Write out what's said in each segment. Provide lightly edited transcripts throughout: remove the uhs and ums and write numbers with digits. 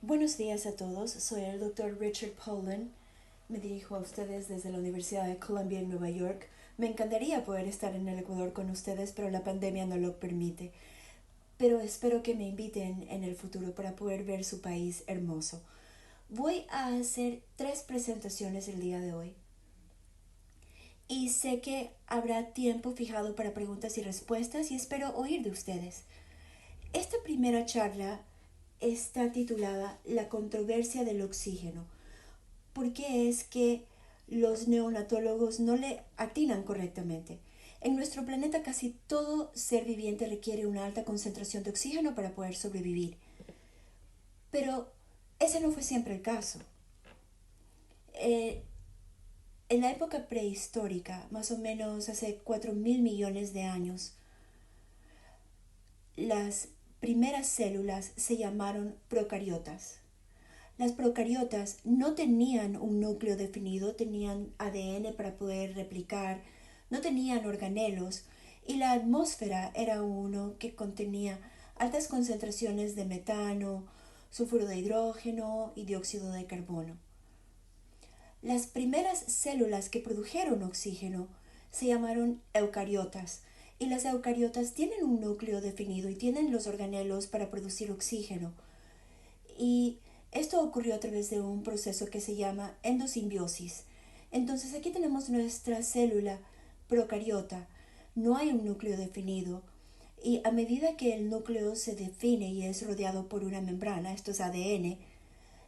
Buenos días a todos, soy el Dr. Richard Poland. Me dirijo a ustedes desde la Universidad de Columbia en Nueva York. Me encantaría poder estar en el Ecuador con ustedes, pero la pandemia no lo permite. Pero espero que me inviten en el futuro para poder ver su país hermoso. Voy a hacer 3 presentaciones el día de hoy. Y sé que habrá tiempo fijado para preguntas y respuestas y espero oír de ustedes. Esta primera charla está titulada La controversia del oxígeno. ¿Por qué es que los neonatólogos no le atinan correctamente? En nuestro planeta casi todo ser viviente requiere una alta concentración de oxígeno para poder sobrevivir. Pero ese no fue siempre el caso. Eh, en la época prehistórica, más o menos hace 4.000 millones de años, las primeras células se llamaron procariotas. Las procariotas no tenían un núcleo definido, tenían ADN para poder replicar, no tenían organelos y la atmósfera era uno que contenía altas concentraciones de metano, sulfuro de hidrógeno y dióxido de carbono. Las primeras células que produjeron oxígeno se llamaron eucariotas y las eucariotas tienen un núcleo definido y tienen los organelos para producir oxígeno. Y esto ocurrió a través de un proceso que se llama endosimbiosis. Entonces aquí tenemos nuestra célula procariota. No hay un núcleo definido. Y a medida que el núcleo se define y es rodeado por una membrana, esto es ADN,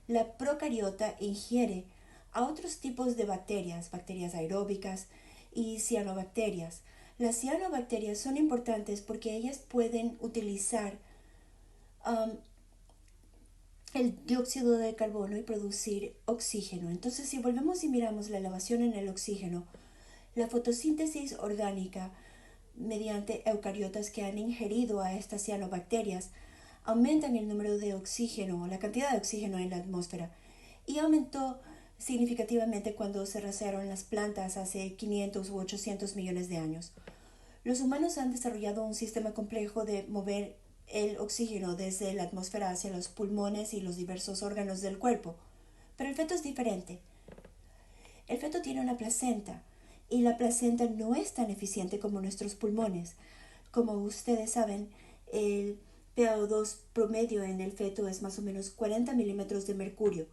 la procariota ingiere a otros tipos de bacterias, bacterias aeróbicas y cianobacterias. Las cianobacterias son importantes porque ellas pueden utilizar um, el dióxido de carbono y producir oxígeno. Entonces, si volvemos y miramos la elevación en el oxígeno, la fotosíntesis orgánica mediante eucariotas que han ingerido a estas cianobacterias aumentan el número de oxígeno, la cantidad de oxígeno en la atmósfera, y aumentó significativamente cuando se rastrearon las plantas hace 500 u 800 millones de años. Los humanos han desarrollado un sistema complejo de mover el oxígeno desde la atmósfera hacia los pulmones y los diversos órganos del cuerpo. Pero el feto es diferente. El feto tiene una placenta y la placenta no es tan eficiente como nuestros pulmones. Como ustedes saben, el PaO2 promedio en el feto es más o menos 40 milímetros de mercurio.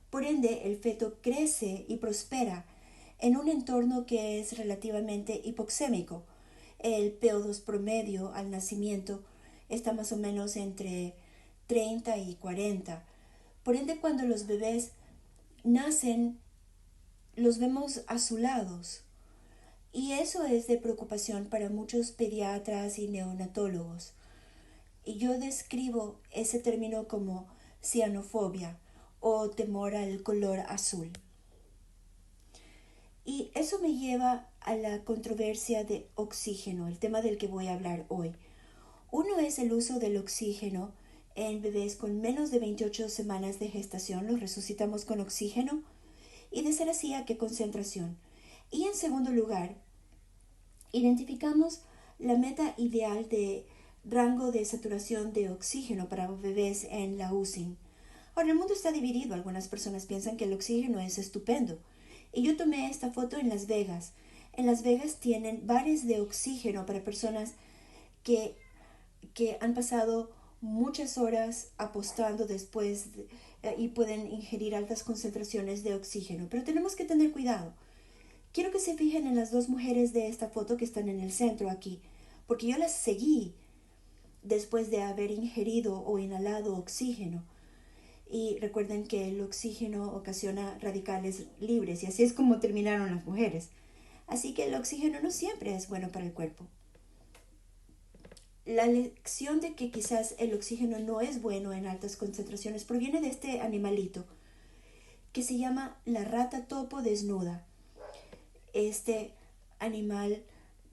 Por ende, el feto crece y prospera en un entorno que es relativamente hipoxémico. El PO2 promedio al nacimiento está más o menos entre 30 y 40. Por ende, cuando los bebés nacen, los vemos azulados. Y eso es de preocupación para muchos pediatras y neonatólogos. Y yo describo ese término como cianofobia o temor al color azul. Y eso me lleva a la controversia de oxígeno, el tema del que voy a hablar hoy. Uno es el uso del oxígeno en bebés con menos de 28 semanas de gestación, los resucitamos con oxígeno, y de ser así, a qué concentración. Y en segundo lugar, identificamos la meta ideal de rango de saturación de oxígeno para bebés en la UCI. Ahora, el mundo está dividido. Algunas personas piensan que el oxígeno es estupendo. Y yo tomé esta foto en Las Vegas. En Las Vegas tienen bares de oxígeno para personas que, que han pasado muchas horas apostando y pueden ingerir altas concentraciones de oxígeno. Pero tenemos que tener cuidado. Quiero que se fijen en las dos mujeres de esta foto que están en el centro aquí, porque yo las seguí después de haber ingerido o inhalado oxígeno. Y recuerden que el oxígeno ocasiona radicales libres y así es como terminaron las mujeres. Así que el oxígeno no siempre es bueno para el cuerpo. La lección de que quizás el oxígeno no es bueno en altas concentraciones proviene de este animalito que se llama la rata topo desnuda. Este animal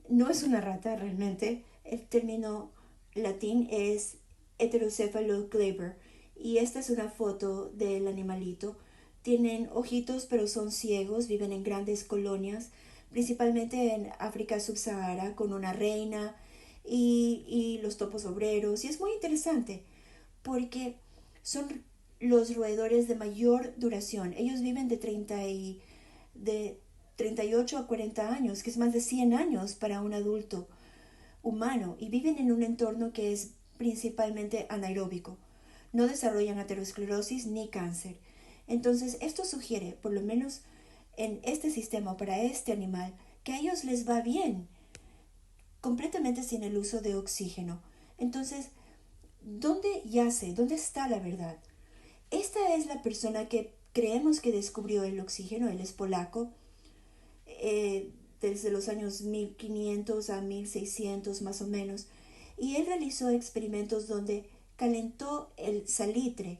no es una rata realmente. El término latín es Heterocephalogleber y esta es una foto del animalito. Tienen ojitos pero son ciegos, viven en grandes colonias, principalmente en África subsahara, con una reina y los topos obreros. Y es muy interesante porque son los roedores de mayor duración. Ellos viven de 38 a 40 años, que es más de 100 años para un adulto humano, y viven en un entorno que es principalmente anaeróbico. No desarrollan aterosclerosis ni cáncer. Entonces, esto sugiere, por lo menos en este sistema, para este animal, que a ellos les va bien, completamente sin el uso de oxígeno. Entonces, ¿dónde yace? ¿Dónde está la verdad? Esta es la persona que creemos que descubrió el oxígeno. Él es polaco, desde los años 1500 a 1600 más o menos, y él realizó experimentos donde calentó el salitre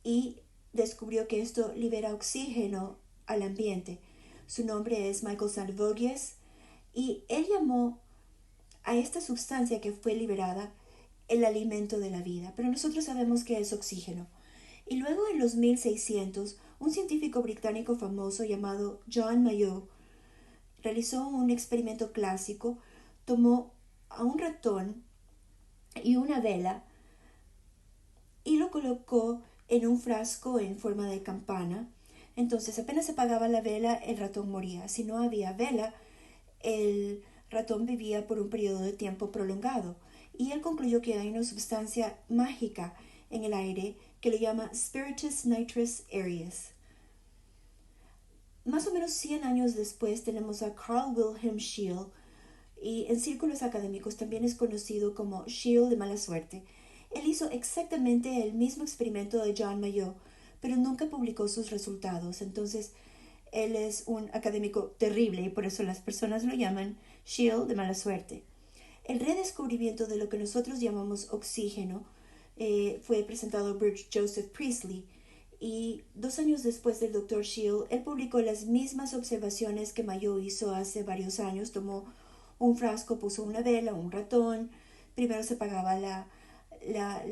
y descubrió que esto libera oxígeno al ambiente. Su nombre es Michael Sanvogies, y él llamó a esta sustancia que fue liberada el alimento de la vida, pero nosotros sabemos que es oxígeno. Y luego en los 1600, un científico británico famoso llamado John Mayow realizó un experimento clásico. Tomó a un ratón y una vela y lo colocó en un frasco en forma de campana. Entonces, apenas se apagaba la vela, el ratón moría. Si no había vela, el ratón vivía por un periodo de tiempo prolongado. Y él concluyó que hay una sustancia mágica en el aire que lo llama Spiritus Nitrous Aereus. Más o menos 100 años después tenemos a Carl Wilhelm Scheele, y en círculos académicos también es conocido como Scheele de mala suerte. Él hizo exactamente el mismo experimento de John Mayow, pero nunca publicó sus resultados. Entonces, él es un académico terrible y por eso las personas lo llaman Scheele de mala suerte. El redescubrimiento de lo que nosotros llamamos oxígeno fue presentado por Joseph Priestley, y 2 años después del Dr. Scheele, él publicó las mismas observaciones que Mayow hizo hace varios años. Tomó un frasco, puso una vela, un ratón. Primero se apagaba la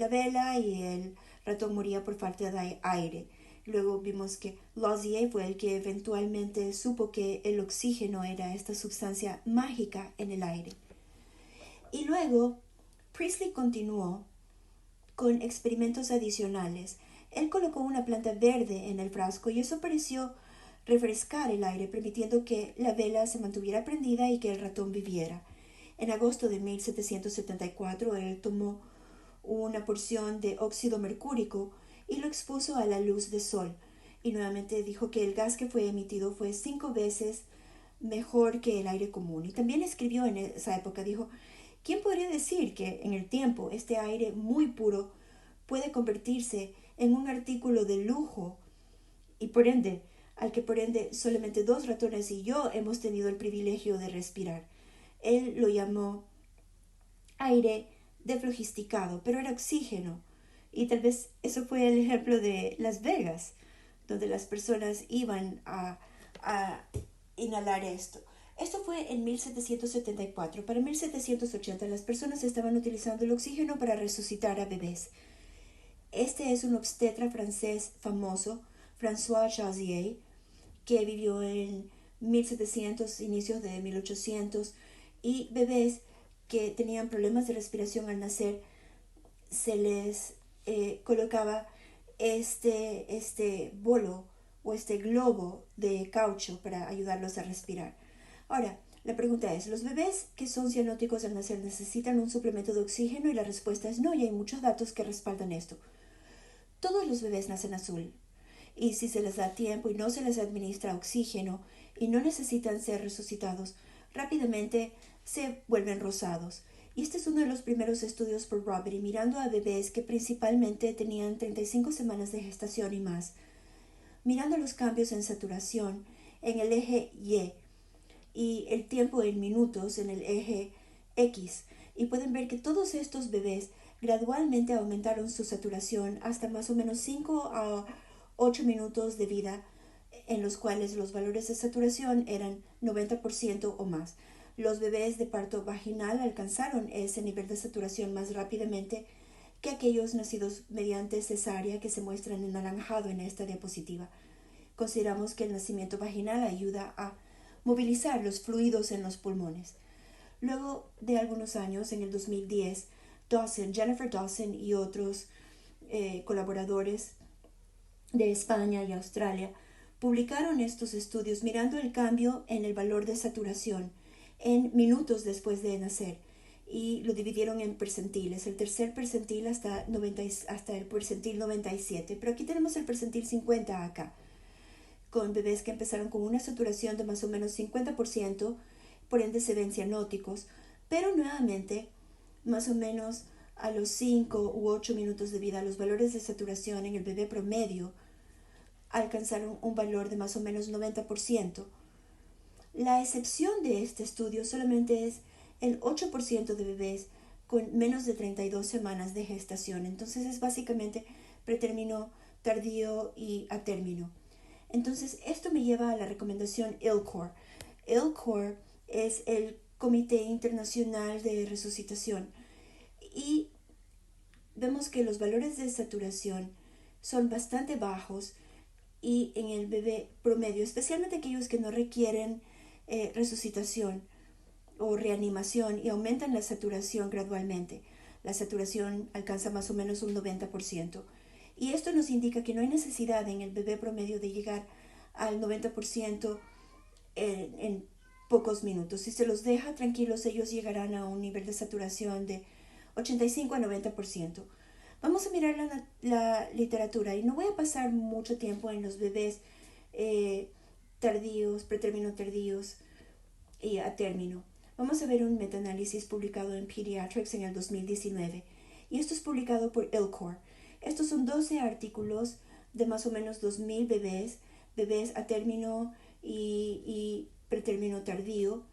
vela y el ratón moría por falta de aire. Luego vimos que Lavoisier fue el que eventualmente supo que el oxígeno era esta sustancia mágica en el aire. Y luego Priestley continuó con experimentos adicionales. Él colocó una planta verde en el frasco y eso pareció refrescar el aire, permitiendo que la vela se mantuviera prendida y que el ratón viviera. En agosto de 1774, él tomó una porción de óxido mercúrico y lo expuso a la luz del sol. Y nuevamente dijo que el gas que fue emitido fue 5 veces mejor que el aire común. Y también escribió en esa época, dijo, ¿quién podría decir que en el tiempo este aire muy puro puede convertirse en un artículo de lujo y al que por ende solamente 2 ratones y yo hemos tenido el privilegio de respirar? Él lo llamó aire deflogisticado, pero era oxígeno. Y tal vez eso fue el ejemplo de Las Vegas, donde las personas iban a inhalar esto. Esto fue en 1774. Para 1780 las personas estaban utilizando el oxígeno para resucitar a bebés. Este es un obstetra francés famoso, François Chausier, que vivió en 1700, inicios de 1800, y bebés que tenían problemas de respiración al nacer se les colocaba este bolo o este globo de caucho para ayudarlos a respirar. Ahora, la pregunta es, ¿los bebés que son cianóticos al nacer necesitan un suplemento de oxígeno? Y la respuesta es no, y hay muchos datos que respaldan esto. Todos los bebés nacen azul, y si se les da tiempo y no se les administra oxígeno y no necesitan ser resucitados, rápidamente se vuelven rosados. Y este es uno de los primeros estudios por Roberty, mirando a bebés que principalmente tenían 35 semanas de gestación y más, mirando los cambios en saturación en el eje y el tiempo en minutos en el eje X. Y pueden ver que todos estos bebés gradualmente aumentaron su saturación hasta más o menos 5 a 8 minutos de vida, en los cuales los valores de saturación eran 90% o más. Los bebés de parto vaginal alcanzaron ese nivel de saturación más rápidamente que aquellos nacidos mediante cesárea, que se muestran en anaranjado en esta diapositiva. Consideramos que el nacimiento vaginal ayuda a movilizar los fluidos en los pulmones. Luego de algunos años, en el 2010, Jennifer Dawson y otros colaboradores de España y Australia publicaron estos estudios mirando el cambio en el valor de saturación en minutos después de nacer y lo dividieron en percentiles, el tercer percentil hasta el percentil 97, pero aquí tenemos el percentil 50 acá, con bebés que empezaron con una saturación de más o menos 50%, por ende se ven cianóticos, pero nuevamente, más o menos a los 5 u 8 minutos de vida, los valores de saturación en el bebé promedio alcanzaron un valor de más o menos 90%. La excepción de este estudio solamente es el 8% de bebés con menos de 32 semanas de gestación. Entonces es básicamente pretérmino, tardío y a término. Entonces esto me lleva a la recomendación ILCOR. ILCOR es el Comité Internacional de Resucitación y vemos que los valores de saturación son bastante bajos y en el bebé promedio, especialmente aquellos que no requieren resucitación o reanimación y aumentan la saturación gradualmente. La saturación alcanza más o menos un 90%. Y esto nos indica que no hay necesidad en el bebé promedio de llegar al 90% en pocos minutos. Si se los deja tranquilos, ellos llegarán a un nivel de saturación de 85 a 90%. Vamos a mirar la literatura y no voy a pasar mucho tiempo en los bebés tardíos, pretérmino tardíos y a término. Vamos a ver un metaanálisis publicado en Pediatrics en el 2019 y esto es publicado por ILCOR. Estos son 12 artículos de más o menos 2,000 bebés a término y pretérmino tardío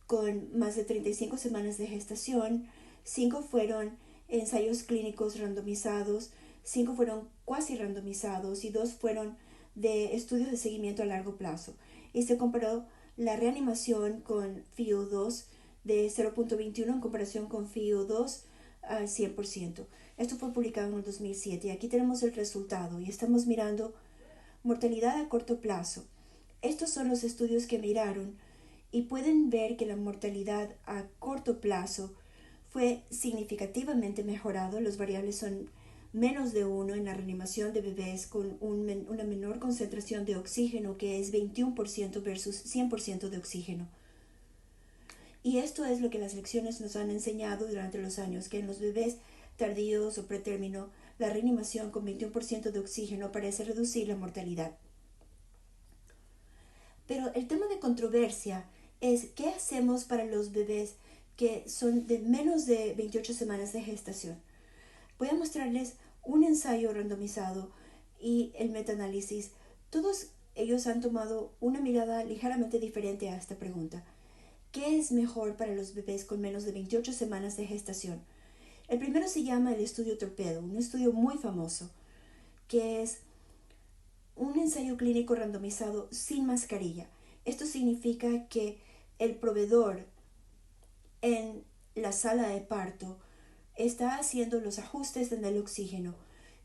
con más de 35 semanas de gestación. 5 fueron ensayos clínicos randomizados, 5 fueron cuasi randomizados y 2 fueron de estudios de seguimiento a largo plazo. Y se comparó la reanimación con FiO2 de 0.21 en comparación con FiO2 al 100%. Esto fue publicado en el 2007 y aquí tenemos el resultado y estamos mirando mortalidad a corto plazo. Estos son los estudios que miraron y pueden ver que la mortalidad a corto plazo fue significativamente mejorado. Los variables son menos de 1 en la reanimación de bebés con una menor concentración de oxígeno, que es 21% versus 100% de oxígeno. Y esto es lo que las lecciones nos han enseñado durante los años, que en los bebés tardíos o pretérmino, la reanimación con 21% de oxígeno parece reducir la mortalidad. Pero el tema de controversia es qué hacemos para los bebés que son de menos de 28 semanas de gestación. Voy a mostrarles un ensayo randomizado y el metaanálisis. Todos ellos han tomado una mirada ligeramente diferente a esta pregunta. ¿Qué es mejor para los bebés con menos de 28 semanas de gestación? El primero se llama el estudio Torpedo, un estudio muy famoso, que es un ensayo clínico randomizado sin mascarilla. Esto significa que el proveedor en la sala de parto está haciendo los ajustes en el oxígeno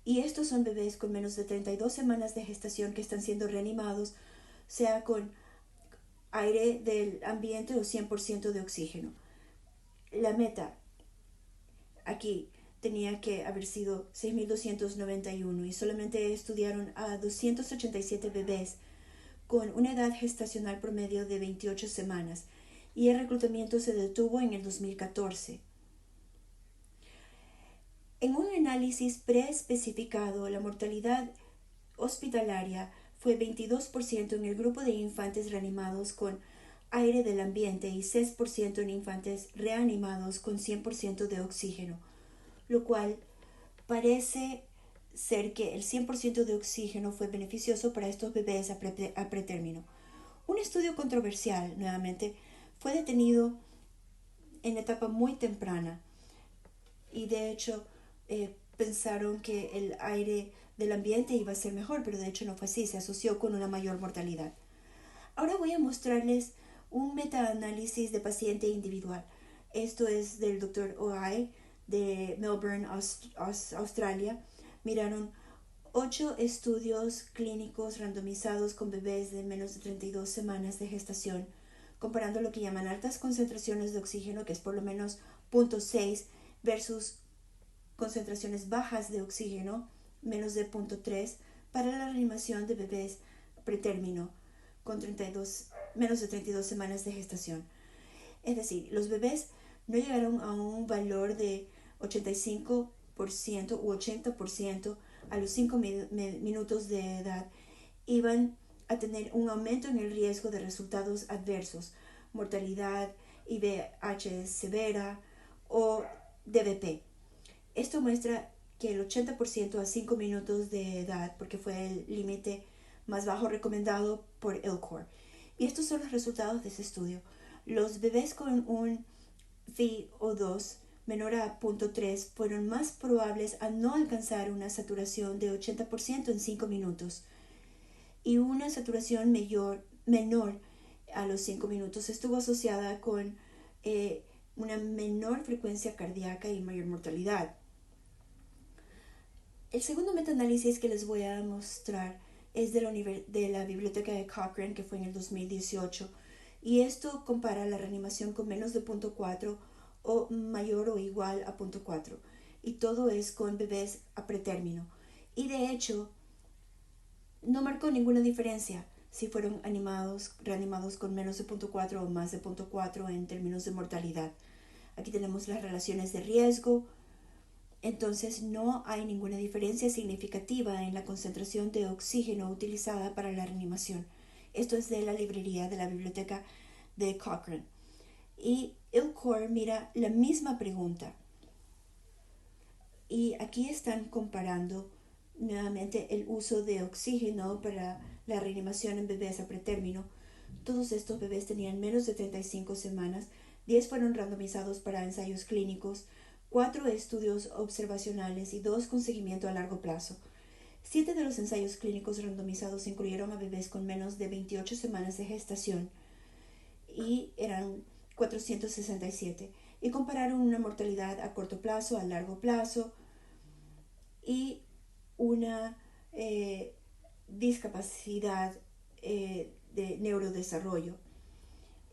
y estos son bebés con menos de 32 semanas de gestación que están siendo reanimados, sea con aire del ambiente o 100% de oxígeno. La meta aquí tenía que haber sido 6,291 y solamente estudiaron a 287 bebés con una edad gestacional promedio de 28 semanas y el reclutamiento se detuvo en el 2014. En un análisis preespecificado, la mortalidad hospitalaria fue 22% en el grupo de infantes reanimados con aire del ambiente y 6% en infantes reanimados con 100% de oxígeno, lo cual parece ser que el 100% de oxígeno fue beneficioso para estos bebés a pretérmino. Un estudio controversial, nuevamente, fue detenido en etapa muy temprana y de hecho pensaron que el aire del ambiente iba a ser mejor, pero de hecho no fue así, se asoció con una mayor mortalidad. Ahora voy a mostrarles un metaanálisis de paciente individual. Esto es del Dr. Oai de Melbourne, Australia. Miraron 8 estudios clínicos randomizados con bebés de menos de 32 semanas de gestación, comparando lo que llaman altas concentraciones de oxígeno, que es por lo menos 0.6, versus concentraciones bajas de oxígeno, menos de 0.3 para la reanimación de bebés pretérmino con menos de 32 semanas de gestación. Es decir, los bebés no llegaron a un valor de 85% u 80% a los 5 minutos de edad. Iban a tener un aumento en el riesgo de resultados adversos, mortalidad, IVH severa o DVP. Esto muestra que el 80% a 5 minutos de edad, porque fue el límite más bajo recomendado por ILCOR. Y estos son los resultados de ese estudio. Los bebés con un VO2 menor a 0.3 fueron más probables a no alcanzar una saturación de 80% en 5 minutos. Y una saturación menor a los 5 minutos estuvo asociada con una menor frecuencia cardíaca y mayor mortalidad. El segundo metaanálisis que les voy a mostrar es de la biblioteca de Cochrane, que fue en el 2018, y esto compara la reanimación con menos de 0.4 o mayor o igual a 0.4, y todo es con bebés a pretérmino. Y de hecho, no marcó ninguna diferencia si fueron reanimados con menos de 0.4 o más de 0.4 en términos de mortalidad. Aquí tenemos las relaciones de riesgo. Entonces no hay ninguna diferencia significativa en la concentración de oxígeno utilizada para la reanimación. Esto es de la librería de la biblioteca de Cochrane. Y ILCOR mira la misma pregunta. Y aquí están comparando nuevamente el uso de oxígeno para la reanimación en bebés a pretérmino. Todos estos bebés tenían menos de 35 semanas. 10 fueron randomizados para ensayos clínicos, 4 estudios observacionales y 2 con seguimiento a largo plazo. 7 de los ensayos clínicos randomizados incluyeron a bebés con menos de 28 semanas de gestación y eran 467, y compararon una mortalidad a corto plazo, a largo plazo y una discapacidad de neurodesarrollo.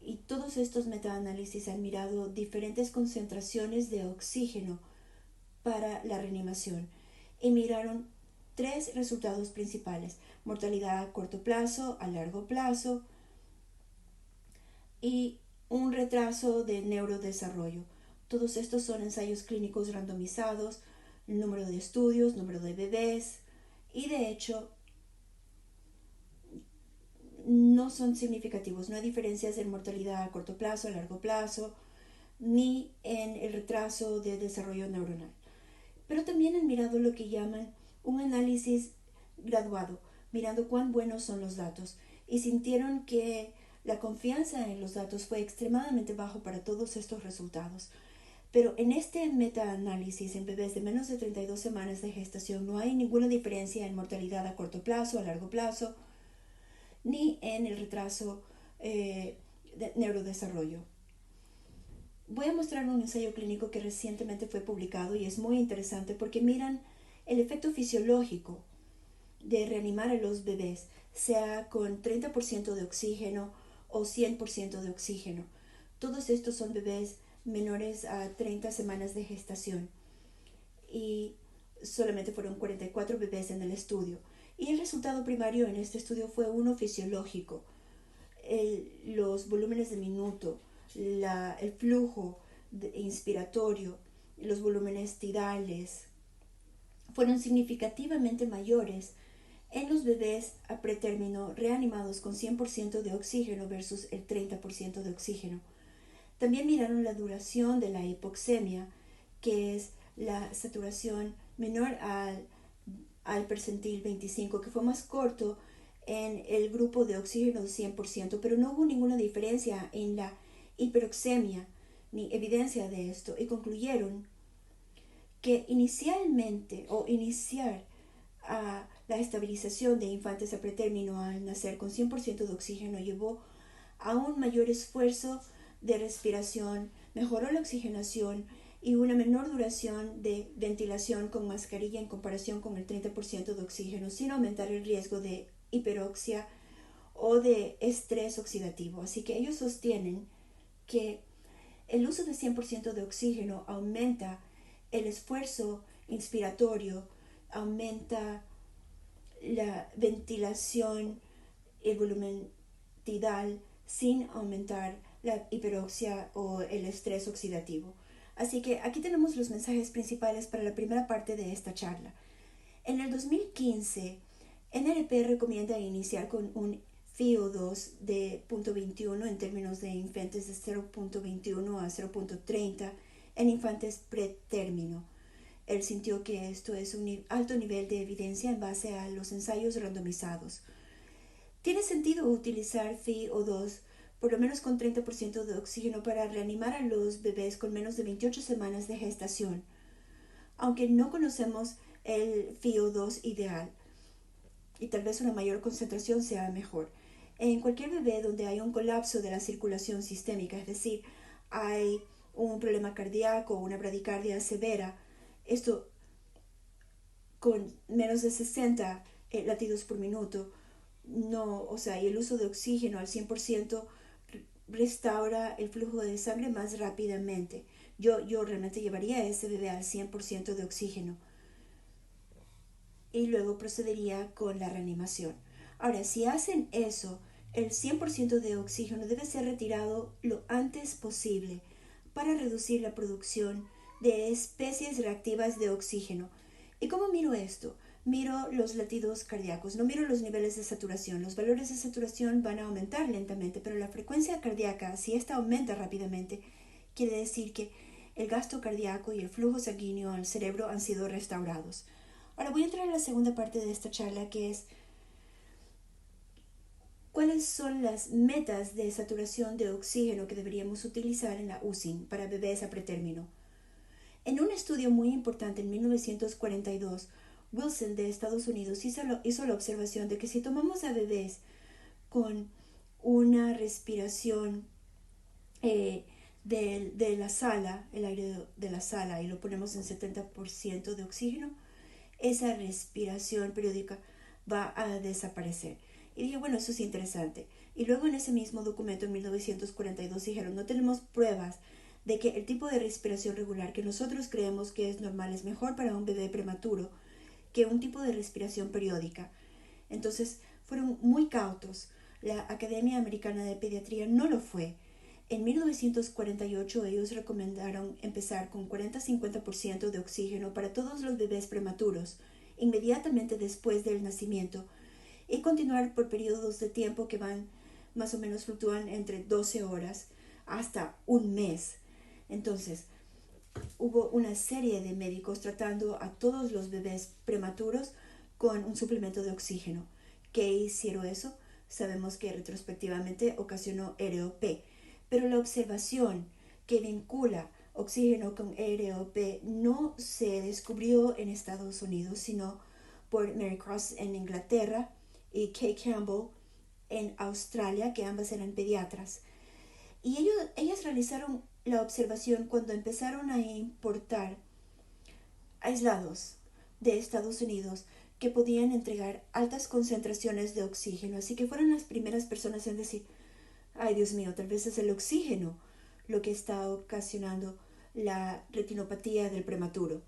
Y todos estos metaanálisis han mirado diferentes concentraciones de oxígeno para la reanimación y miraron 3 resultados principales: mortalidad a corto plazo, a largo plazo y un retraso de neurodesarrollo. Todos estos son ensayos clínicos randomizados, número de estudios, número de bebés, y de hecho no son significativos. No hay diferencias en mortalidad a corto plazo, a largo plazo, ni en el retraso de desarrollo neuronal. Pero también han mirado lo que llaman un análisis graduado, mirando cuán buenos son los datos, y sintieron que la confianza en los datos fue extremadamente bajo para todos estos resultados. Pero en este metaanálisis en bebés de menos de 32 semanas de gestación no hay ninguna diferencia en mortalidad a corto plazo, a largo plazo, ni en el retraso de neurodesarrollo. Voy a mostrar un ensayo clínico que recientemente fue publicado y es muy interesante porque miran el efecto fisiológico de reanimar a los bebés, sea con 30% de oxígeno o 100% de oxígeno. Todos estos son bebés menores a 30 semanas de gestación y solamente fueron 44 bebés en el estudio. Y el resultado primario en este estudio fue uno fisiológico. Los volúmenes de minuto, el flujo inspiratorio, los volúmenes tidales fueron significativamente mayores en los bebés a pretérmino reanimados con 100% de oxígeno versus el 30% de oxígeno. También miraron la duración de la hipoxemia, que es la saturación menor al percentil 25, que fue más corto en el grupo de oxígeno de 100%, pero no hubo ninguna diferencia en la hiperoxemia ni evidencia de esto, y concluyeron que iniciar a la estabilización de infantes a pretérmino al nacer con 100% de oxígeno llevó a un mayor esfuerzo de respiración, mejoró la oxigenación y una menor duración de ventilación con mascarilla en comparación con el 30% de oxígeno, sin aumentar el riesgo de hiperoxia o de estrés oxidativo. Así que ellos sostienen que el uso de 100% de oxígeno aumenta el esfuerzo inspiratorio, aumenta la ventilación, el volumen tidal, sin aumentar la hiperoxia o el estrés oxidativo. Así que aquí tenemos los mensajes principales para la primera parte de esta charla. En el 2015, NRP recomienda iniciar con un FiO2 de 0.21 en términos de infantes de 0.21 a 0.30 en infantes pretérmino. Él sintió que esto es un alto nivel de evidencia en base a los ensayos randomizados. Tiene sentido utilizar FiO2 por lo menos con 30% de oxígeno para reanimar a los bebés con menos de 28 semanas de gestación, aunque no conocemos el FiO2 ideal y tal vez una mayor concentración sea mejor. En cualquier bebé donde hay un colapso de la circulación sistémica, es decir, hay un problema cardíaco o una bradicardia severa, esto con menos de 60 latidos por minuto, no, o sea, y el uso de oxígeno al 100% restaura el flujo de sangre más rápidamente. Yo realmente llevaría a ese bebé al 100% de oxígeno y luego procedería con la reanimación. Ahora, si hacen eso, el 100% de oxígeno debe ser retirado lo antes posible para reducir la producción de especies reactivas de oxígeno. ¿Y cómo miro esto? Miro los latidos cardíacos, no miro los niveles de saturación. Los valores de saturación van a aumentar lentamente, pero la frecuencia cardíaca, si esta aumenta rápidamente, quiere decir que el gasto cardíaco y el flujo sanguíneo al cerebro han sido restaurados. Ahora voy a entrar en la segunda parte de esta charla, que es cuáles son las metas de saturación de oxígeno que deberíamos utilizar en la UCI para bebés a pretérmino. En un estudio muy importante en 1942, Wilson de Estados Unidos hizo la observación de que si tomamos a bebés con una respiración de la sala, el aire de la sala, y lo ponemos en 70% de oxígeno, esa respiración periódica va a desaparecer. Y dije, bueno, eso es interesante. Y luego en ese mismo documento en 1942 dijeron, no tenemos pruebas de que el tipo de respiración regular que nosotros creemos que es normal es mejor para un bebé prematuro que un tipo de respiración periódica. Entonces fueron muy cautos. La Academia Americana de Pediatría no lo fue. En 1948 ellos recomendaron empezar con 40-50% de oxígeno para todos los bebés prematuros inmediatamente después del nacimiento y continuar por periodos de tiempo que van más o menos fluctúan entre 12 horas hasta un mes. Entonces, hubo una serie de médicos tratando a todos los bebés prematuros con un suplemento de oxígeno. ¿Qué hicieron eso? Sabemos que retrospectivamente ocasionó ROP, pero la observación que vincula oxígeno con ROP no se descubrió en Estados Unidos, sino por Mary Cross en Inglaterra y Kay Campbell en Australia, que ambas eran pediatras. Y ellas realizaron la observación cuando empezaron a importar aislados de Estados Unidos que podían entregar altas concentraciones de oxígeno. Así que fueron las primeras personas en decir, ay Dios mío, tal vez es el oxígeno lo que está ocasionando la retinopatía del prematuro.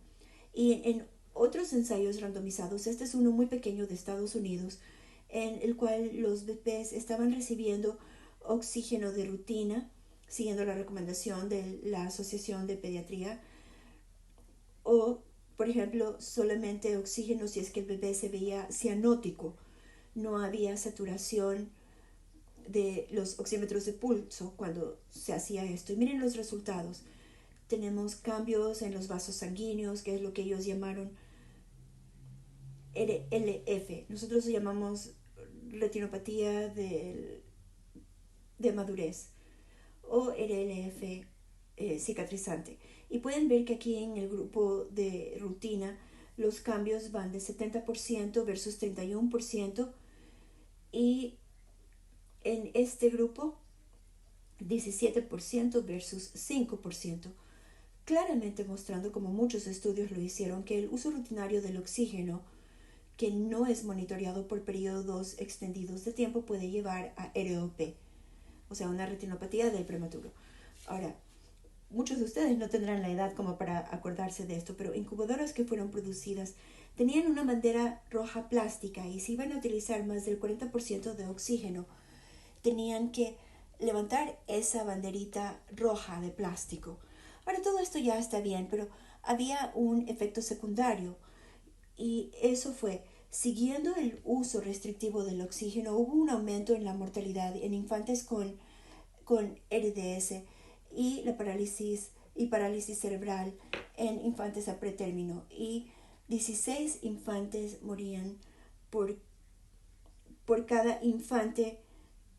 Y en otros ensayos randomizados, este es uno muy pequeño de Estados Unidos, en el cual los bebés estaban recibiendo oxígeno de rutina, siguiendo la recomendación de la Asociación de Pediatría, o, por ejemplo, solamente oxígeno si es que el bebé se veía cianótico, no había saturación de los oxímetros de pulso cuando se hacía esto. Y miren los resultados. Tenemos cambios en los vasos sanguíneos, que es lo que ellos llamaron RLF. Nosotros lo llamamos retinopatía de madurez o RLF cicatrizante. Y pueden ver que aquí en el grupo de rutina los cambios van de 70% versus 31% y en este grupo 17% versus 5%, claramente mostrando, como muchos estudios lo hicieron, que el uso rutinario del oxígeno que no es monitoreado por periodos extendidos de tiempo puede llevar a ROP, o sea, una retinopatía del prematuro. Ahora, muchos de ustedes no tendrán la edad como para acordarse de esto, pero incubadoras que fueron producidas tenían una bandera roja plástica y si iban a utilizar más del 40% de oxígeno, tenían que levantar esa banderita roja de plástico. Ahora todo esto ya está bien, pero había un efecto secundario y eso fue, siguiendo el uso restrictivo del oxígeno, hubo un aumento en la mortalidad en infantes con RDS y parálisis cerebral en infantes a pretérmino y 16 infantes morían por, por cada infante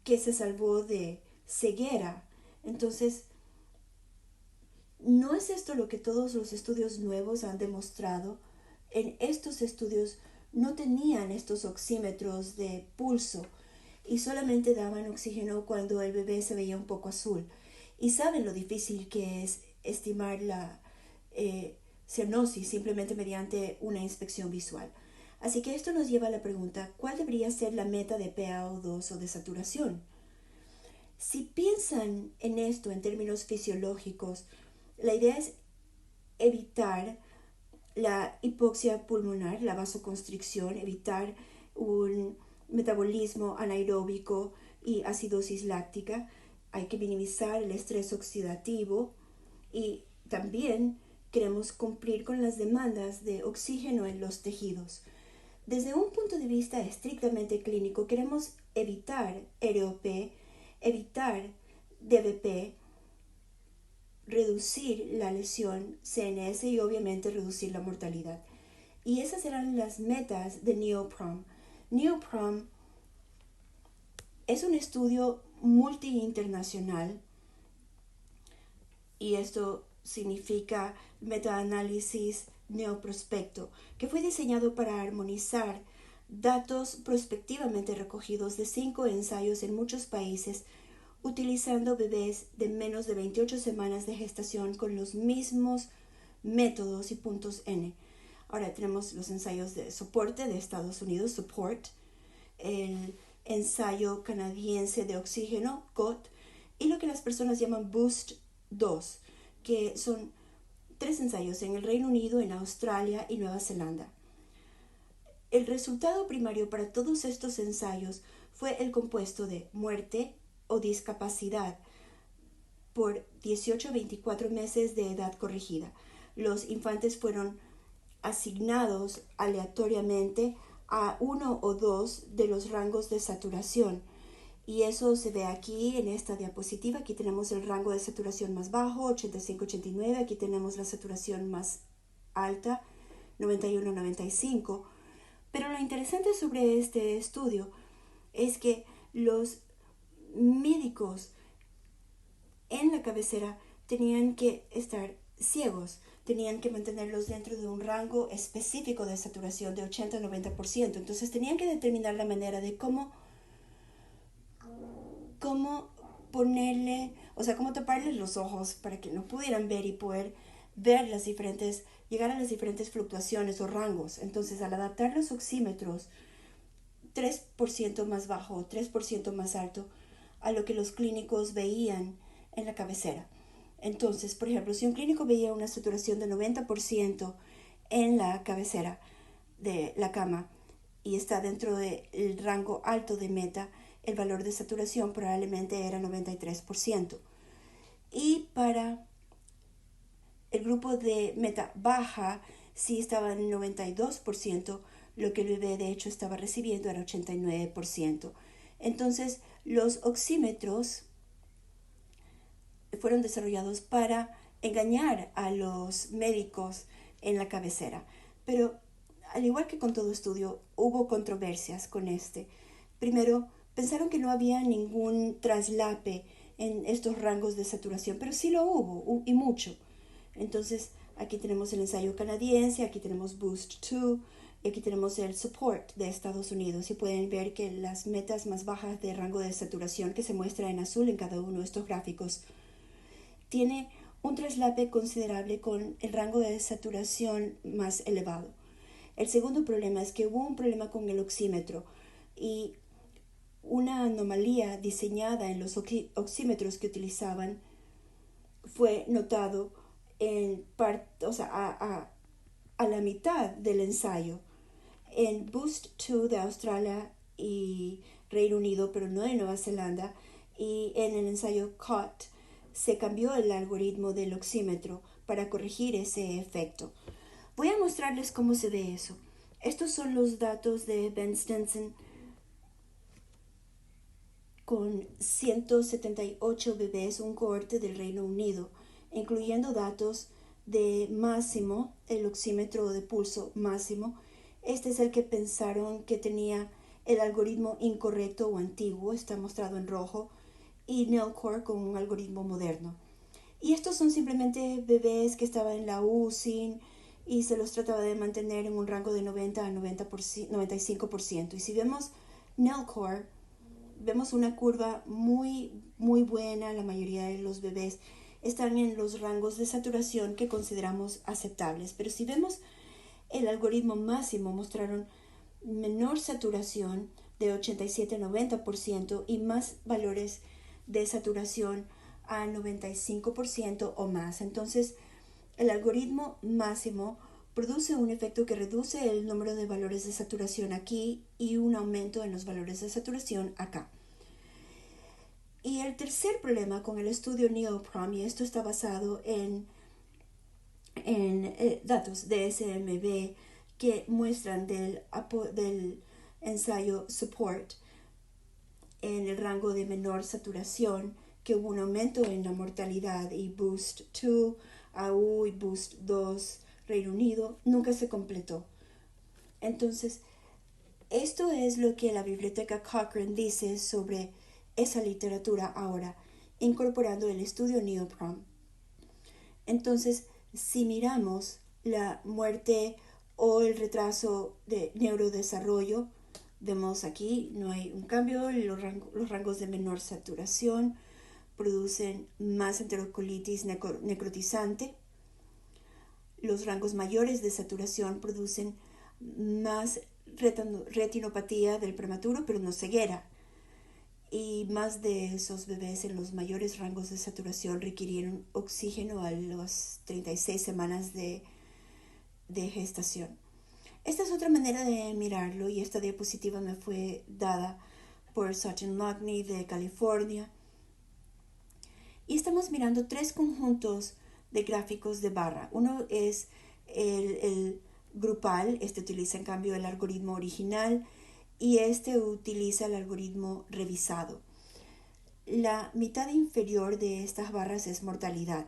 que se salvó de ceguera. Entonces, ¿no es esto lo que todos los estudios nuevos han demostrado? En estos estudios no tenían estos oxímetros de pulso y solamente daban oxígeno cuando el bebé se veía un poco azul. Y saben lo difícil que es estimar la cianosis simplemente mediante una inspección visual. Así que esto nos lleva a la pregunta, ¿cuál debería ser la meta de PaO2 o de saturación? Si piensan en esto en términos fisiológicos, la idea es evitar la hipoxia pulmonar, la vasoconstricción, evitar un metabolismo anaeróbico y acidosis láctica. Hay que minimizar el estrés oxidativo y también queremos cumplir con las demandas de oxígeno en los tejidos. Desde un punto de vista estrictamente clínico, queremos evitar ROP, evitar DVP, reducir la lesión CNS y obviamente reducir la mortalidad. Y esas eran las metas de NEOPROM. NEOPROM es un estudio multi-internacional y esto significa metaanálisis neoprospecto, que fue diseñado para armonizar datos prospectivamente recogidos de 5 ensayos en muchos países utilizando bebés de menos de 28 semanas de gestación con los mismos métodos y puntos N. Ahora tenemos los ensayos de soporte de Estados Unidos, SUPPORT, el ensayo canadiense de oxígeno, COT, y lo que las personas llaman BOOST 2, que son 3 ensayos en el Reino Unido, en Australia y Nueva Zelanda. El resultado primario para todos estos ensayos fue el compuesto de muerte o discapacidad por 18 a 24 meses de edad corregida. Los infantes fueron asignados aleatoriamente a uno o dos de los rangos de saturación. Y eso se ve aquí en esta diapositiva. Aquí tenemos el rango de saturación más bajo, 85-89. Aquí tenemos la saturación más alta, 91-95. Pero lo interesante sobre este estudio es que los médicos en la cabecera tenían que estar ciegos, tenían que mantenerlos dentro de un rango específico de saturación de 80-90%. Entonces tenían que determinar la manera de cómo ponerle, o sea, cómo taparles los ojos para que no pudieran ver y poder ver llegar a las diferentes fluctuaciones o rangos. Entonces, al adaptar los oxímetros 3% más bajo, 3% más alto a lo que los clínicos veían en la cabecera. Entonces, por ejemplo, si un clínico veía una saturación de 90% en la cabecera de la cama y está dentro del rango alto de meta, el valor de saturación probablemente era 93%. Y para el grupo de meta baja, si estaba en 92%, lo que el bebé de hecho estaba recibiendo era 89%. Entonces, los oxímetros fueron desarrollados para engañar a los médicos en la cabecera. Pero, al igual que con todo estudio, hubo controversias con este. Primero, pensaron que no había ningún traslape en estos rangos de saturación, pero sí lo hubo, y mucho. Entonces, aquí tenemos el ensayo canadiense, aquí tenemos BOOST 2, y aquí tenemos el SUPPORT de Estados Unidos. Y pueden ver que las metas más bajas de rango de saturación que se muestra en azul en cada uno de estos gráficos tiene un traslape considerable con el rango de saturación más elevado. El segundo problema es que hubo un problema con el oxímetro y una anomalía diseñada en los oxímetros que utilizaban fue notado a la mitad del ensayo. En Boost 2 de Australia y Reino Unido, pero no de Nueva Zelanda, y en el ensayo COT se cambió el algoritmo del oxímetro para corregir ese efecto. Voy a mostrarles cómo se ve eso. Estos son los datos de Ben Stenson con 178 bebés, un cohorte del Reino Unido, incluyendo datos de máximo, el oxímetro de pulso máximo. Este es el que pensaron que tenía el algoritmo incorrecto o antiguo, está mostrado en rojo, y Nellcor con un algoritmo moderno. Y estos son simplemente bebés que estaban en la UCI y se los trataba de mantener en un rango de 90 a 95%. Y si vemos Nellcor, vemos una curva muy buena. La mayoría de los bebés están en los rangos de saturación que consideramos aceptables. Pero si vemos el algoritmo máximo, mostraron menor saturación de 87-90% y más valores de saturación a 95% o más. Entonces, el algoritmo máximo produce un efecto que reduce el número de valores de saturación aquí y un aumento en los valores de saturación acá. Y el tercer problema con el estudio NeoProm, y esto está basado en datos de SMB que muestran del ensayo SUPPORT en el rango de menor saturación, que hubo un aumento en la mortalidad, y Boost 2, AU y Boost 2, Reino Unido, nunca se completó. Entonces, esto es lo que la Biblioteca Cochrane dice sobre esa literatura ahora, incorporando el estudio NeoProm. Entonces, si miramos la muerte o el retraso de neurodesarrollo, vemos aquí no hay un cambio. Los rangos de menor saturación producen más enterocolitis necrotizante. Los rangos mayores de saturación producen más retinopatía del prematuro, pero no ceguera. Y más de esos bebés en los mayores rangos de saturación requirieron oxígeno a las 36 semanas de gestación. Esta es otra manera de mirarlo, y esta diapositiva me fue dada por Sachin Lockney de California. Y estamos mirando tres conjuntos de gráficos de barra. Uno es el grupal, este utiliza en cambio el algoritmo original, y este utiliza el algoritmo revisado. La mitad inferior de estas barras es mortalidad.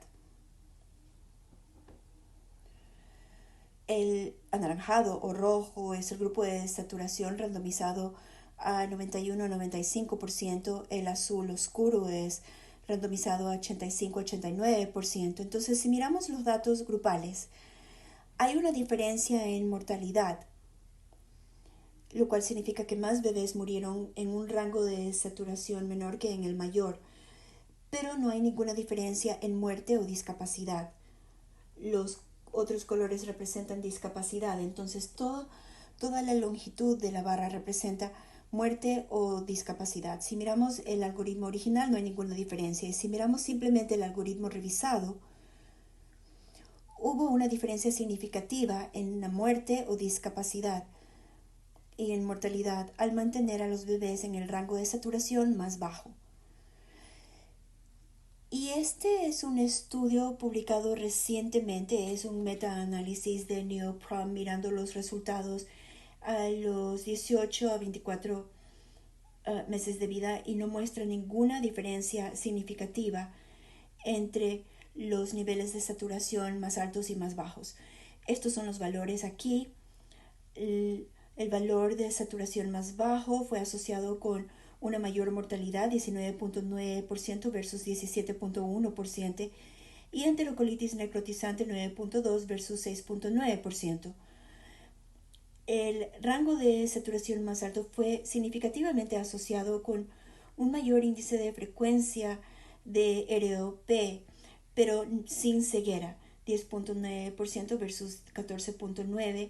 El anaranjado o rojo es el grupo de saturación randomizado a 91-95%. El azul oscuro es randomizado a 85-89%. Entonces, si miramos los datos grupales, hay una diferencia en mortalidad, lo cual significa que más bebés murieron en un rango de saturación menor que en el mayor, pero no hay ninguna diferencia en muerte o discapacidad. Los otros colores representan discapacidad, entonces toda la longitud de la barra representa muerte o discapacidad. Si miramos el algoritmo original no hay ninguna diferencia, y si miramos simplemente el algoritmo revisado, hubo una diferencia significativa en la muerte o discapacidad y en mortalidad al mantener a los bebés en el rango de saturación más bajo. Y este es un estudio publicado recientemente, es un metaanálisis de NeoProm mirando los resultados a los 18 a 24 meses de vida, y no muestra ninguna diferencia significativa entre los niveles de saturación más altos y más bajos. Estos son los valores aquí. El valor de saturación más bajo fue asociado con una mayor mortalidad, 19.9% versus 17.1%, y enterocolitis necrotizante 9.2 versus 6.9%. El rango de saturación más alto fue significativamente asociado con un mayor índice de frecuencia de ROP, pero sin ceguera, 10.9% versus 14.9%,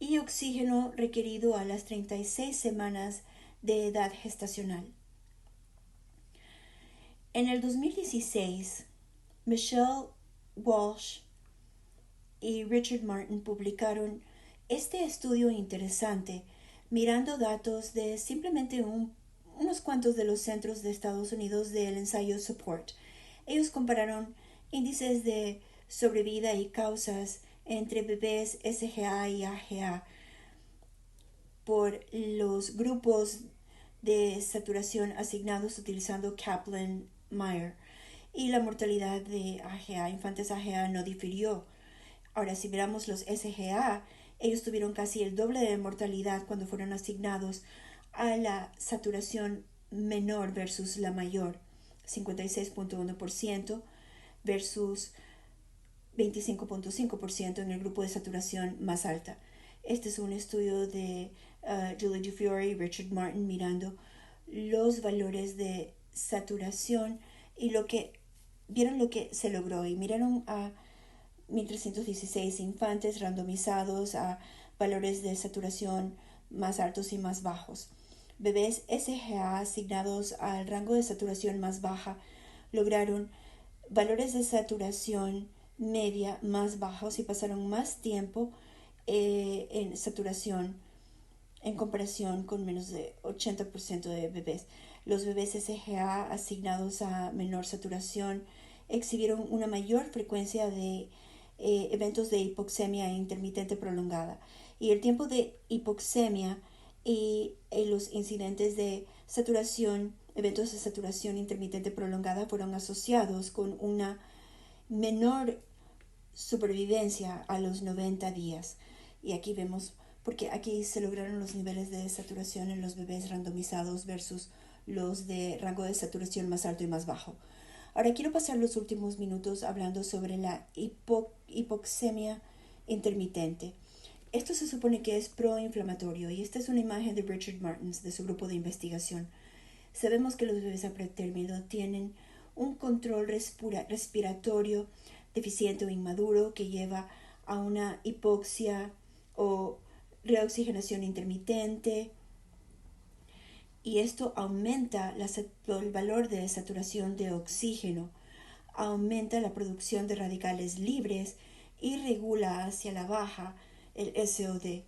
y oxígeno requerido a las 36 semanas de edad gestacional. En el 2016, Michelle Walsh y Richard Martin publicaron Este estudio interesante, mirando datos de simplemente unos cuantos de los centros de Estados Unidos del ensayo SUPPORT, ellos compararon índices de sobrevida y causas entre bebés SGA y AGA por los grupos de saturación asignados utilizando Kaplan-Meier, y la mortalidad de AGA, infantes AGA, no difirió. Ahora, si miramos los SGA, ellos tuvieron casi el doble de mortalidad cuando fueron asignados a la saturación menor versus la mayor, 56.1% versus 25.5% en el grupo de saturación más alta. Este es un estudio de Julie DeFiore y Richard Martin mirando los valores de saturación y vieron lo que se logró y miraron a 1.316 infantes randomizados a valores de saturación más altos y más bajos. Bebés SGA asignados al rango de saturación más baja lograron valores de saturación media más bajos y pasaron más tiempo en saturación en comparación con menos de 80% de bebés. Los bebés SGA asignados a menor saturación exhibieron una mayor frecuencia de eventos de hipoxemia intermitente prolongada, y el tiempo de hipoxemia y los incidentes de saturación, eventos de saturación intermitente prolongada, fueron asociados con una menor supervivencia a los 90 días. Y aquí vemos, porque aquí se lograron los niveles de saturación en los bebés randomizados versus los de rango de saturación más alto y más bajo. Ahora quiero pasar los últimos minutos hablando sobre la hipoxemia intermitente. Esto se supone que es proinflamatorio, y esta es una imagen de Richard Martins de su grupo de investigación. Sabemos que los bebés a pretérmino tienen un control respiratorio deficiente o inmaduro que lleva a una hipoxia o reoxigenación intermitente, y esto aumenta el valor de saturación de oxígeno, aumenta la producción de radicales libres y regula hacia la baja el SOD.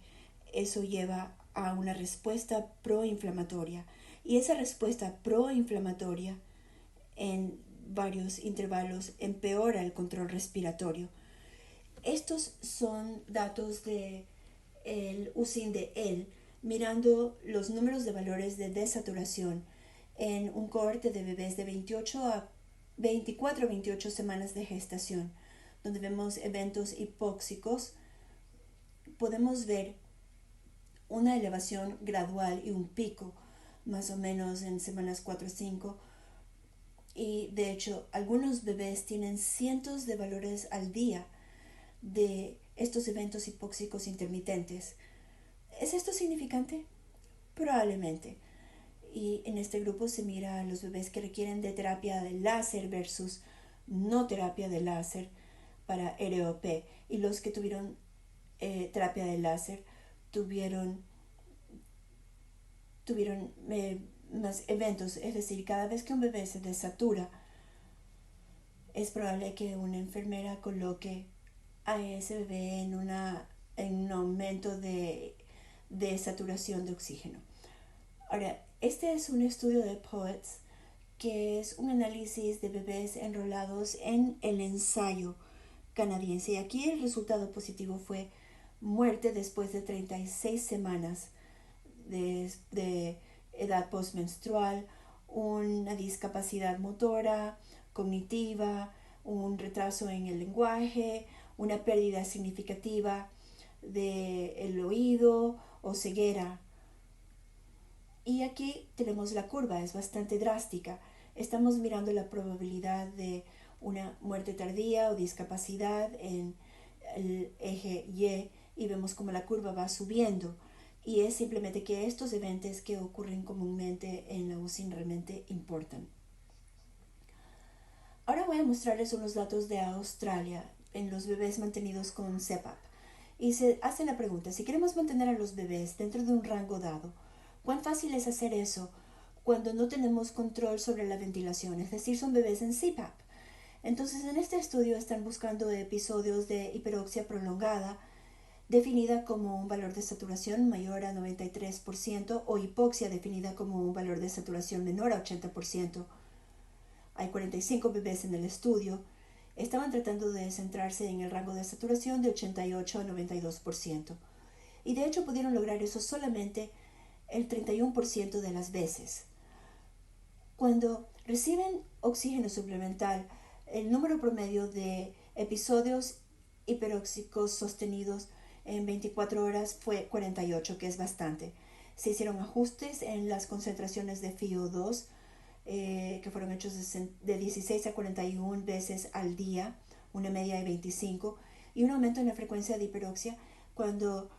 Eso lleva a una respuesta proinflamatoria, y esa respuesta proinflamatoria en varios intervalos empeora el control respiratorio. Estos son datos de el USIN de él, mirando los números de valores de desaturación en un cohorte de bebés de 24 a 28 semanas de gestación, donde vemos eventos hipóxicos. Podemos ver una elevación gradual y un pico más o menos en semanas 4 a 5, y de hecho algunos bebés tienen cientos de valores al día de estos eventos hipóxicos intermitentes. ¿Es esto significante? Probablemente. Y en este grupo se mira a los bebés que requieren de terapia de láser versus no terapia de láser para ROP, y los que tuvieron terapia de láser tuvieron más eventos. Es decir, cada vez que un bebé se desatura, es probable que una enfermera coloque a ese bebé en un aumento de saturación de oxígeno. Ahora, este es un estudio de POETS, que es un análisis de bebés enrolados en el ensayo canadiense. Y aquí el resultado positivo fue muerte después de 36 semanas de edad postmenstrual, una discapacidad motora, cognitiva, un retraso en el lenguaje, una pérdida significativa del oído o ceguera. Y aquí tenemos la curva, es bastante drástica. Estamos mirando la probabilidad de una muerte tardía o discapacidad en el eje y vemos como la curva va subiendo. Y es simplemente que estos eventos que ocurren comúnmente en la UCI realmente importan. Ahora voy a mostrarles unos datos de Australia en los bebés mantenidos con CPAP. Y se hace la pregunta, si queremos mantener a los bebés dentro de un rango dado, ¿cuán fácil es hacer eso cuando no tenemos control sobre la ventilación? Es decir, son bebés en CPAP. Entonces, en este estudio están buscando episodios de hiperoxia prolongada definida como un valor de saturación mayor a 93% o hipoxia definida como un valor de saturación menor a 80%. Hay 45 bebés en el estudio. Estaban tratando de centrarse en el rango de saturación de 88 a 92%. Y de hecho pudieron lograr eso solamente el 31% de las veces. Cuando reciben oxígeno suplemental, el número promedio de episodios hiperóxicos sostenidos en 24 horas fue 48, que es bastante. Se hicieron ajustes en las concentraciones de FiO2, que fueron hechos de 16 a 41 veces al día, una media de 25, y un aumento en la frecuencia de hiperoxia cuando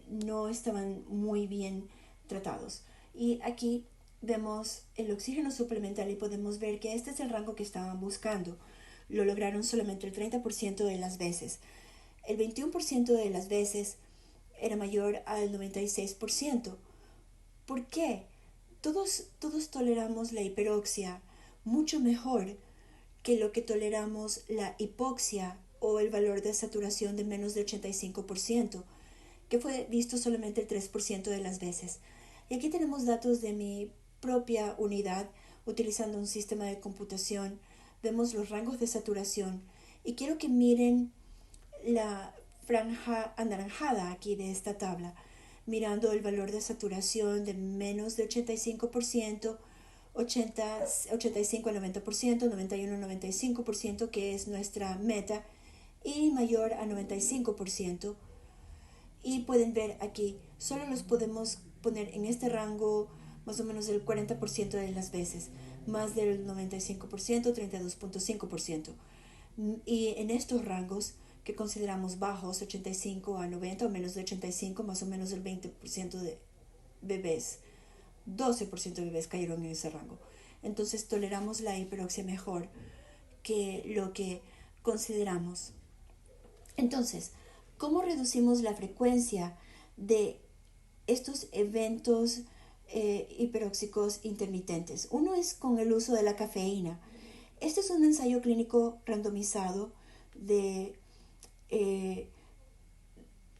no estaban muy bien tratados. Y aquí vemos el oxígeno suplemental y podemos ver que este es el rango que estaban buscando. Lo lograron solamente el 30% de las veces. El 21% de las veces era mayor al 96%. ¿Por qué? Todos toleramos la hiperoxia mucho mejor que lo que toleramos la hipoxia o el valor de saturación de menos de 85%, que fue visto solamente el 3% de las veces. Y aquí tenemos datos de mi propia unidad utilizando un sistema de computación. Vemos los rangos de saturación y quiero que miren la franja anaranjada aquí de esta tabla, mirando el valor de saturación de menos de 85%, 85 a 90%, 91 a 95%, que es nuestra meta, y mayor a 95%. Y pueden ver aquí, solo los podemos poner en este rango más o menos del 40% de las veces, más del 95%, 32.5%. Y en estos rangos que consideramos bajos, 85 a 90 o menos de 85, más o menos el 20% de bebés, 12% de bebés cayeron en ese rango. Entonces toleramos la hiperoxia mejor que lo que consideramos. Entonces, ¿cómo reducimos la frecuencia de estos eventos hiperóxicos intermitentes? Uno es con el uso de la cafeína. Este es un ensayo clínico randomizado de, eh,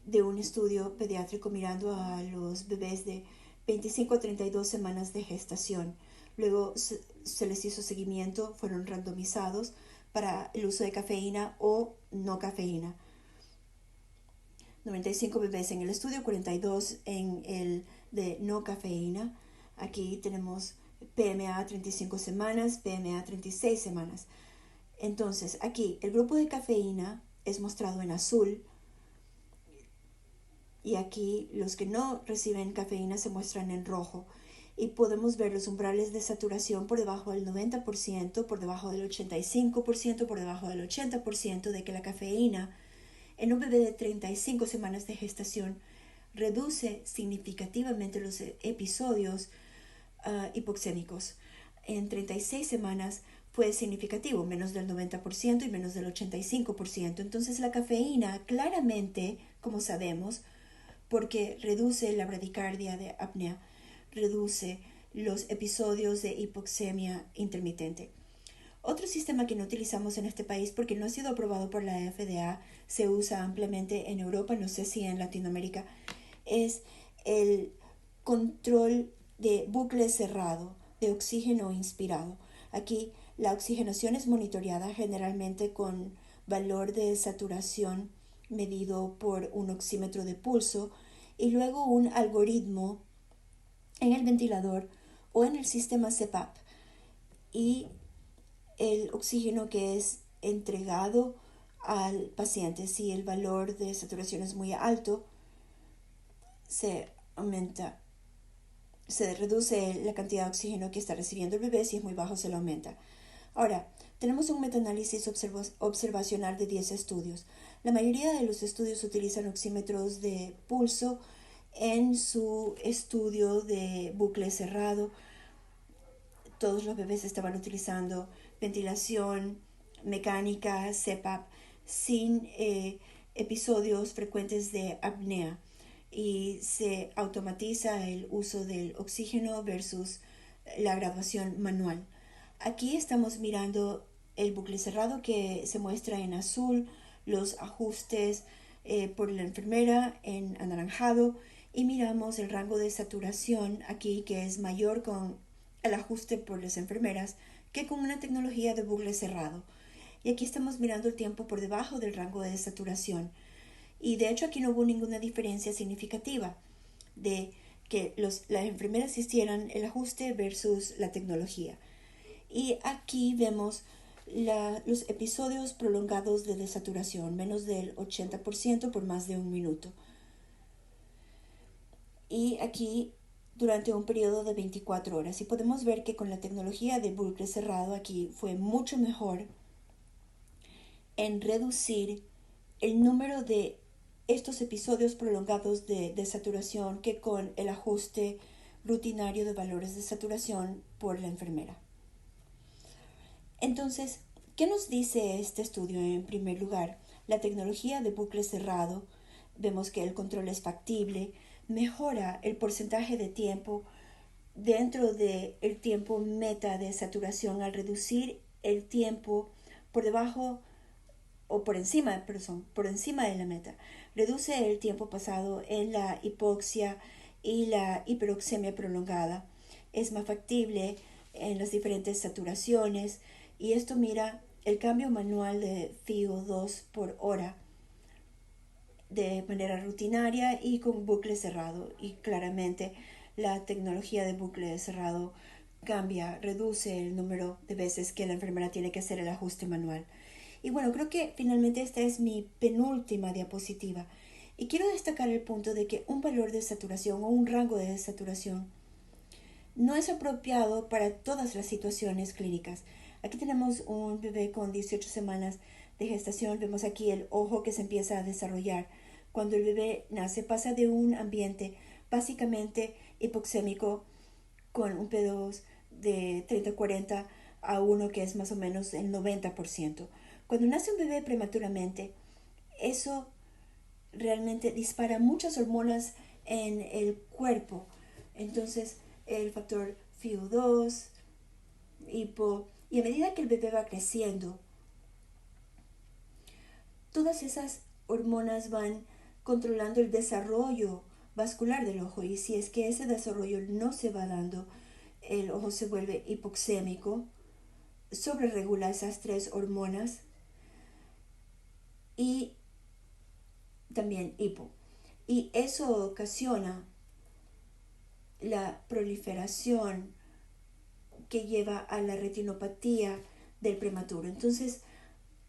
de un estudio pediátrico mirando a los bebés de 25 a 32 semanas de gestación. Luego se les hizo seguimiento, fueron randomizados para el uso de cafeína o no cafeína. 95 bebés en el estudio, 42 en el de no cafeína. Aquí tenemos PMA 35 semanas, PMA 36 semanas. Entonces, aquí el grupo de cafeína es mostrado en azul y aquí los que no reciben cafeína se muestran en rojo. Y podemos ver los umbrales de saturación por debajo del 90%, por debajo del 85%, por debajo del 80% de que la cafeína en un bebé de 35 semanas de gestación reduce significativamente los episodios hipoxémicos. En 36 semanas fue significativo, menos del 90% y menos del 85%. Entonces la cafeína claramente, como sabemos, porque reduce la bradicardia de apnea, reduce los episodios de hipoxemia intermitente. Otro sistema que no utilizamos en este país porque no ha sido aprobado por la FDA, se usa ampliamente en Europa, no sé si en Latinoamérica, es el control de bucle cerrado de oxígeno inspirado. Aquí la oxigenación es monitoreada generalmente con valor de saturación medido por un oxímetro de pulso y luego un algoritmo en el ventilador o en el sistema CPAP y el oxígeno que es entregado al paciente. Si el valor de saturación es muy alto, se aumenta, se reduce la cantidad de oxígeno que está recibiendo el bebé. Si es muy bajo, se lo aumenta. Ahora, tenemos un metaanálisis observacional de 10 estudios. La mayoría de los estudios utilizan oxímetros de pulso en su estudio de bucle cerrado. Todos los bebés estaban utilizando ventilación mecánica, CPAP, sin episodios frecuentes de apnea. Y se automatiza el uso del oxígeno versus la graduación manual. Aquí estamos mirando el bucle cerrado que se muestra en azul, los ajustes por la enfermera en anaranjado y miramos el rango de saturación aquí que es mayor con el ajuste por las enfermeras que con una tecnología de bucle cerrado. Y aquí estamos mirando el tiempo por debajo del rango de saturación. Y de hecho aquí no hubo ninguna diferencia significativa de que las enfermeras hicieran el ajuste versus la tecnología. Y aquí vemos los episodios prolongados de desaturación, menos del 80% por más de un minuto. Y aquí durante un periodo de 24 horas. Y podemos ver que con la tecnología de bucle cerrado aquí fue mucho mejor en reducir el número de estos episodios prolongados de saturación que con el ajuste rutinario de valores de saturación por la enfermera. Entonces, ¿qué nos dice este estudio? En primer lugar, la tecnología de bucle cerrado, vemos que el control es factible, mejora el porcentaje de tiempo dentro del tiempo meta de saturación al reducir el tiempo por debajo o por encima de la meta. Reduce el tiempo pasado en la hipoxia y la hiperoxemia prolongada. Es más factible en las diferentes saturaciones y esto mira el cambio manual de FiO2 por hora de manera rutinaria y con bucle cerrado. Y claramente la tecnología de bucle cerrado reduce el número de veces que la enfermera tiene que hacer el ajuste manual. Y bueno, creo que finalmente esta es mi penúltima diapositiva. Y quiero destacar el punto de que un valor de saturación o un rango de saturación no es apropiado para todas las situaciones clínicas. Aquí tenemos un bebé con 18 semanas de gestación. Vemos aquí el ojo que se empieza a desarrollar. Cuando el bebé nace pasa de un ambiente básicamente hipoxémico con un P2 de 30-40 a uno que es más o menos el 90%. Cuando nace un bebé prematuramente, eso realmente dispara muchas hormonas en el cuerpo. Entonces, el factor FiO2, hipo, y a medida que el bebé va creciendo, todas esas hormonas van controlando el desarrollo vascular del ojo. Y si es que ese desarrollo no se va dando, el ojo se vuelve hipoxémico, sobreregula esas tres hormonas y también hipo. Y eso ocasiona la proliferación que lleva a la retinopatía del prematuro. Entonces,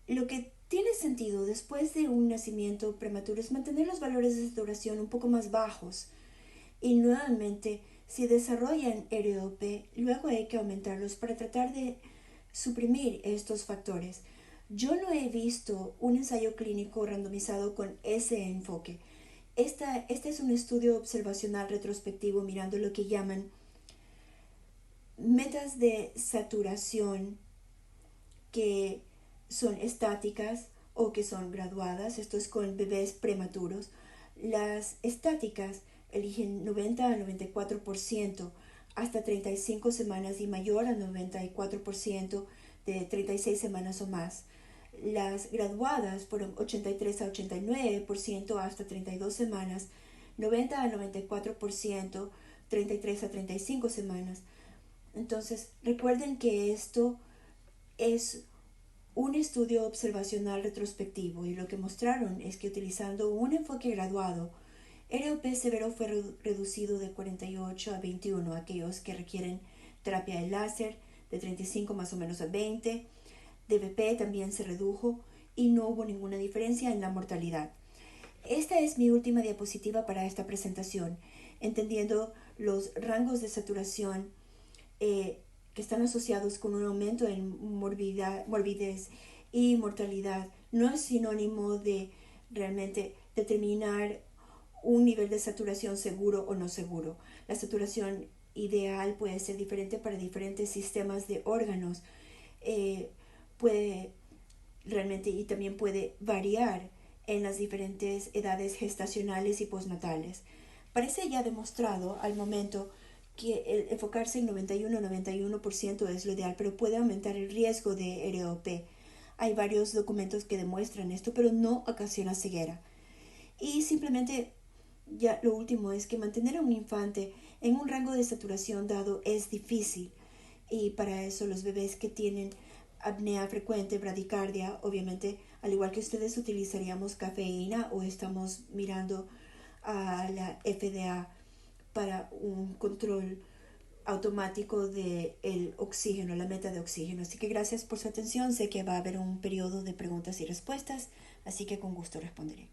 lo que tiene sentido después de un nacimiento prematuro es mantener los valores de saturación un poco más bajos. Y nuevamente, si desarrollan ROP, luego hay que aumentarlos para tratar de suprimir estos factores. Yo no he visto un ensayo clínico randomizado con ese enfoque. Este es un estudio observacional retrospectivo mirando lo que llaman metas de saturación que son estáticas o que son graduadas. Esto es con bebés prematuros. Las estáticas eligen 90 al 94% hasta 35 semanas y mayor al 94% de 36 semanas o más. Las graduadas fueron 83 a 89% hasta 32 semanas, 90 a 94%, 33 a 35 semanas. Entonces, recuerden que esto es un estudio observacional retrospectivo y lo que mostraron es que utilizando un enfoque graduado, ROP severo fue reducido de 48 a 21, aquellos que requieren terapia de láser, de 35 más o menos a 20, DVP también se redujo y no hubo ninguna diferencia en la mortalidad. Esta es mi última diapositiva para esta presentación, entendiendo los rangos de saturación que están asociados con un aumento en morbidez y mortalidad. No es sinónimo de realmente determinar un nivel de saturación seguro o no seguro. La saturación ideal puede ser diferente para diferentes sistemas de órganos. Puede realmente y también puede variar en las diferentes edades gestacionales y postnatales. Parece ya demostrado al momento que el enfocarse en 91-91% es lo ideal, pero puede aumentar el riesgo de ROP. Hay varios documentos que demuestran esto, pero no ocasiona ceguera. Y simplemente, ya lo último es que mantener a un infante en un rango de saturación dado es difícil. Y para eso los bebés que tienen apnea frecuente, bradicardia, obviamente, al igual que ustedes, utilizaríamos cafeína o estamos mirando a la FDA para un control automático del oxígeno, la meta de oxígeno. Así que gracias por su atención. Sé que va a haber un periodo de preguntas y respuestas, así que con gusto responderé.